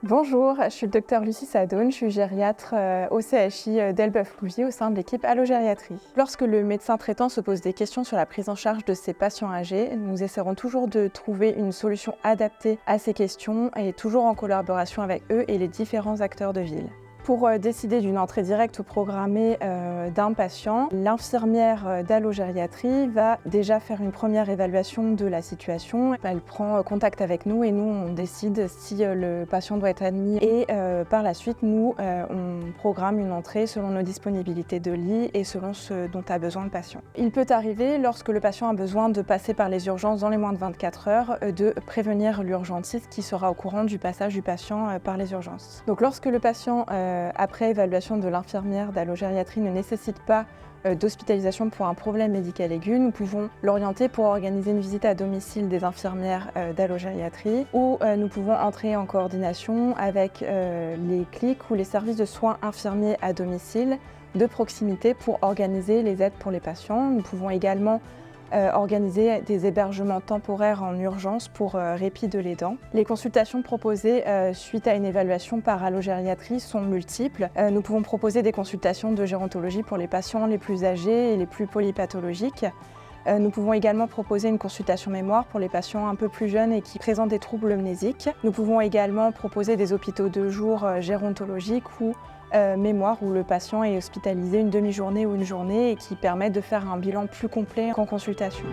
Bonjour, je suis le docteur Lucie Sadoun, je suis gériatre au CHI d'Elbeuf-Louviers au sein de l'équipe allogériatrie. Lorsque le médecin traitant se pose des questions sur la prise en charge de ses patients âgés, nous essaierons toujours de trouver une solution adaptée à ces questions et toujours en collaboration avec eux et les différents acteurs de ville. Pour décider d'une entrée directe ou programmée d'un patient, l'infirmière d'allogériatrie va déjà faire une première évaluation de la situation. Elle prend contact avec nous et nous, on décide si le patient doit être admis. Et par la suite, nous, on programme une entrée selon nos disponibilités de lit et selon ce dont a besoin le patient. Il peut arriver, lorsque le patient a besoin de passer par les urgences dans les moins de 24 heures, de prévenir l'urgentiste qui sera au courant du passage du patient par les urgences. Donc lorsque le patient après évaluation de l'infirmière d'allogériatrie ne nécessite pas d'hospitalisation pour un problème médical aigu, nous pouvons l'orienter pour organiser une visite à domicile des infirmières d'allogériatrie ou nous pouvons entrer en coordination avec les clics ou les services de soins infirmiers à domicile de proximité pour organiser les aides pour les patients. Nous pouvons également organiser des hébergements temporaires en urgence pour répit de l'aidant. Les consultations proposées suite à une évaluation par allogériatrie sont multiples. Nous pouvons proposer des consultations de gérontologie pour les patients les plus âgés et les plus polypathologiques. Nous pouvons également proposer une consultation mémoire pour les patients un peu plus jeunes et qui présentent des troubles mnésiques. Nous pouvons également proposer des hôpitaux de jour gérontologiques ou mémoire où le patient est hospitalisé une demi-journée ou une journée et qui permet de faire un bilan plus complet en consultation.